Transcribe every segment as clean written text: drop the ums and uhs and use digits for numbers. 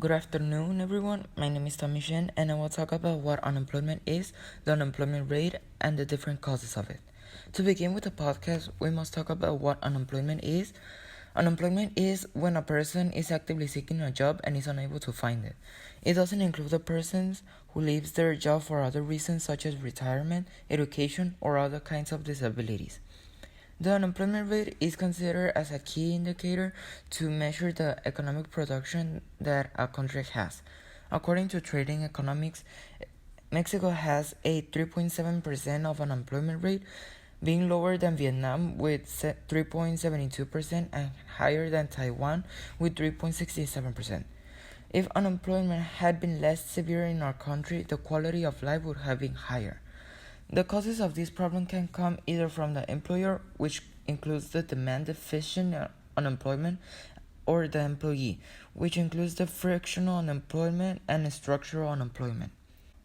Good afternoon, everyone. My name is Tommy Shen, and I will talk about what unemployment is, the unemployment rate, and the different causes of it. To begin with the podcast, we must talk about what unemployment is. Unemployment is when a person is actively seeking a job and is unable to find it. It doesn't include the persons who leaves their job for other reasons such as retirement, education, or other kinds of disabilities. The unemployment rate is considered as a key indicator to measure the economic production that a country has. According to Trading Economics, Mexico has a 3.7% of unemployment rate, being lower than Vietnam with 3.72% and higher than Taiwan with 3.67%. If unemployment had been less severe in our country, the quality of life would have been higher. The causes of this problem can come either from the employer, which includes the demand deficient unemployment, or the employee, which includes the frictional unemployment and structural unemployment.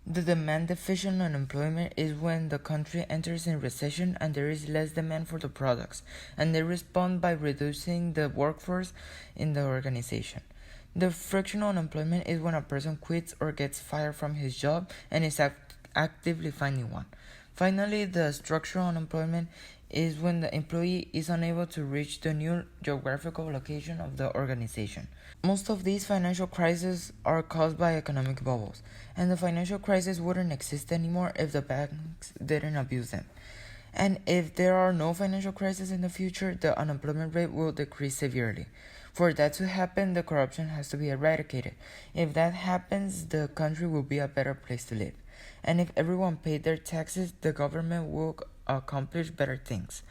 The demand deficient unemployment is when the country enters in recession and there is less demand for the products, and they respond by reducing the workforce in the organization. The frictional unemployment is when a person quits or gets fired from his job and is actively finding one. Finally, the structural unemployment is when the employee is unable to reach the new geographical location of the organization. Most of these financial crises are caused by economic bubbles, and the financial crisis wouldn't exist anymore if the banks didn't abuse them. And if there are no financial crises in the future, the unemployment rate will decrease severely. For that to happen, the corruption has to be eradicated. If that happens, the country will be a better place to live. And if everyone paid their taxes, the government will accomplish better things.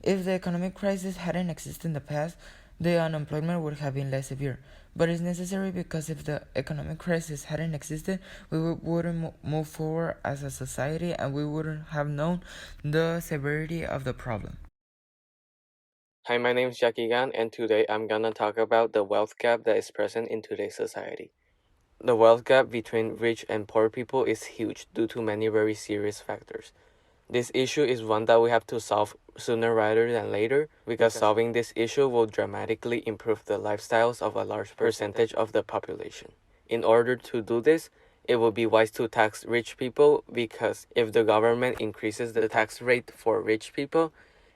If the economic crisis hadn't existed in the past, the unemployment would have been less severe. But it's necessary because if the economic crisis hadn't existed, we wouldn't move forward as a society and we wouldn't have known the severity of the problem. Hi, my name is Jackie Gan, and today I'm gonna talk about the wealth gap that is present in today's society. The wealth gap between rich and poor people is huge due to many very serious factors. This issue is one that we have to solve sooner rather than later because solving this issue will dramatically improve the lifestyles of a large percentage of the population. In order to do this, it would be wise to tax rich people because if the government increases the tax rate for rich people,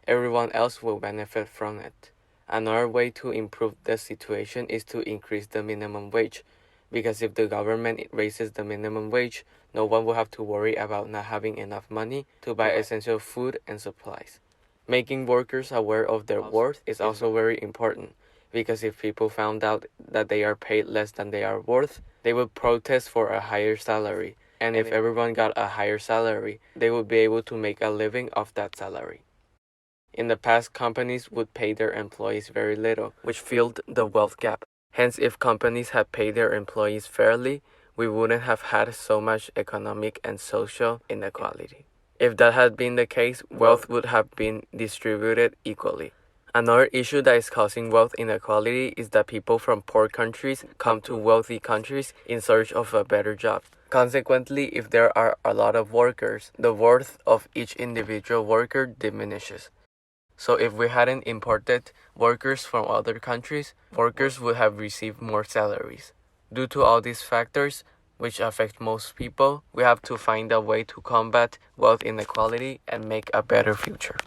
everyone else will benefit from it. Another way to improve the situation is to increase the minimum wage because if the government raises the minimum wage, no one will have to worry about not having enough money to buy essential food and supplies. Making workers aware of their worth is also very important because if people found out that they are paid less than they are worth, they would protest for a higher salary. And if everyone got a higher salary, they would be able to make a living off that salary. In the past, companies would pay their employees very little, which filled the wealth gap. Hence, if companies had paid their employees fairly, we wouldn't have had so much economic and social inequality. If that had been the case, wealth would have been distributed equally. Another issue that is causing wealth inequality is that people from poor countries come to wealthy countries in search of a better job. Consequently, if there are a lot of workers, the worth of each individual worker diminishes. So if we hadn't imported workers from other countries, workers would have received more salaries. Due to all these factors, which affect most people, we have to find a way to combat wealth inequality and make a better future.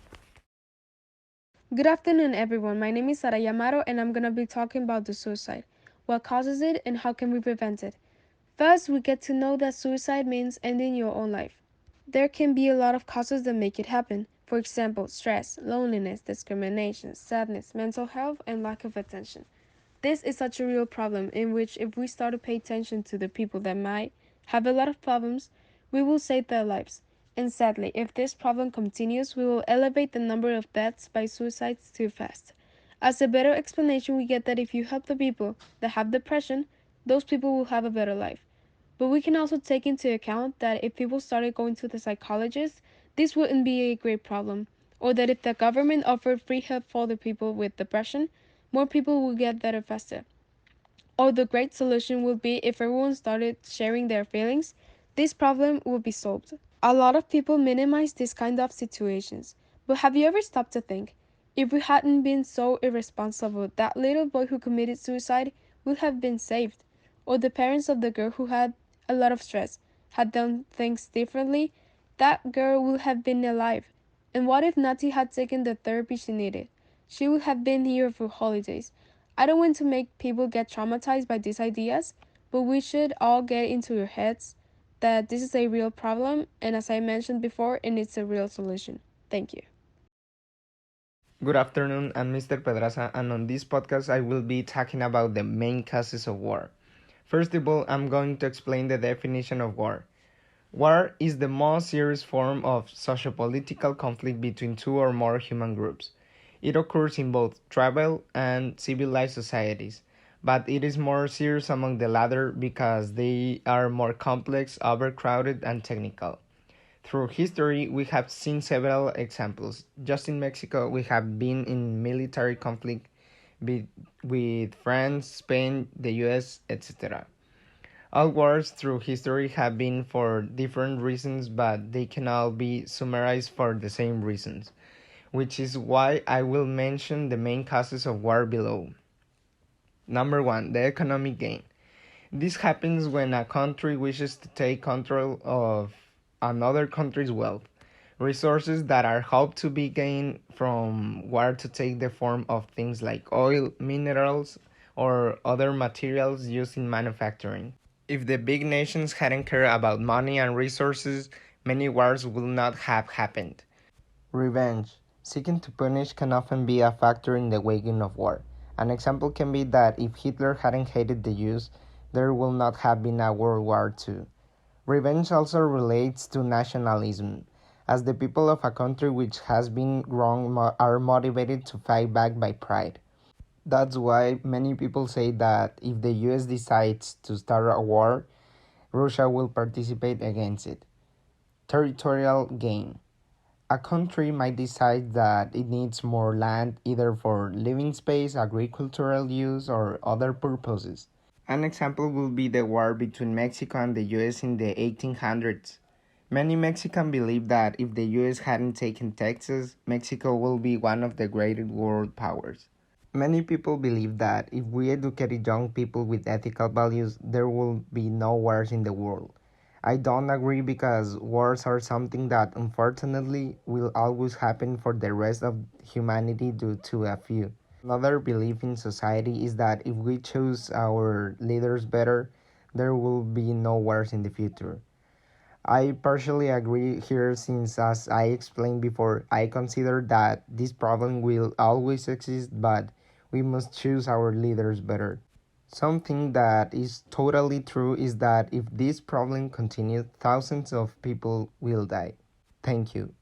Good afternoon, everyone. My name is Sara Yamaro, and I'm going to be talking about the suicide. What causes it, and how can we prevent it? First, we get to know that suicide means ending your own life. There can be a lot of causes that make it happen. For example, stress, loneliness, discrimination, sadness, mental health, and lack of attention. This is such a real problem in which if we start to pay attention to the people that might have a lot of problems, we will save their lives. And sadly, if this problem continues, we will elevate the number of deaths by suicides too fast. As a better explanation, we get that if you help the people that have depression, those people will have a better life. But we can also take into account that if people started going to the psychologist, this wouldn't be a great problem. Or that if the government offered free help for the people with depression, more people will get better faster. Or the great solution would be if everyone started sharing their feelings, this problem would be solved. A lot of people minimize this kind of situations. But have you ever stopped to think, if we hadn't been so irresponsible, that little boy who committed suicide would have been saved? or the parents of the girl who had a lot of stress had done things differently, that girl would have been alive. And what if Nati had taken the therapy she needed? She would have been here for holidays. I don't want to make people get traumatized by these ideas, but we should all get into your heads that this is a real problem, and as I mentioned before, it needs a real solution. Thank you. Good afternoon, I'm Mr. Pedraza, and on this podcast I will be talking about the main causes of war. First of all, I'm going to explain the definition of war. War is the most serious form of sociopolitical conflict between two or more human groups. It occurs in both tribal and civilized societies, but it is more serious among the latter because they are more complex, overcrowded, and technical. Through history, we have seen several examples. Just in Mexico, we have been in military conflict with France, Spain, the US, etc. All wars through history have been for different reasons, but they can all be summarized for the same reasons, which is why I will mention the main causes of war below. Number 1. The economic gain. This happens when a country wishes to take control of another country's wealth. Resources that are hoped to be gained from war to take the form of things like oil, minerals, or other materials used in manufacturing. If the big nations hadn't cared about money and resources, many wars would not have happened. Revenge. Seeking to punish can often be a factor in the waging of war. An example can be that if Hitler hadn't hated the Jews, there would not have been a World War II. Revenge also relates to nationalism, as the people of a country which has been wronged are motivated to fight back by pride. That's why many people say that if the US decides to start a war, Russia will participate against it. Territorial gain. A country might decide that it needs more land either for living space, agricultural use, or other purposes. An example would be the war between Mexico and the US in the 1800s. Many Mexicans believe that if the US hadn't taken Texas, Mexico will be one of the greatest world powers. Many people believe that if we educated young people with ethical values, there will be no wars in the world. I don't agree because wars are something that unfortunately will always happen for the rest of humanity due to a few. Another belief in society is that if we choose our leaders better, there will be no wars in the future. I partially agree here since, as I explained before, I consider that this problem will always exist, but we must choose our leaders better. Something that is totally true is that if this problem continues, thousands of people will die. Thank you.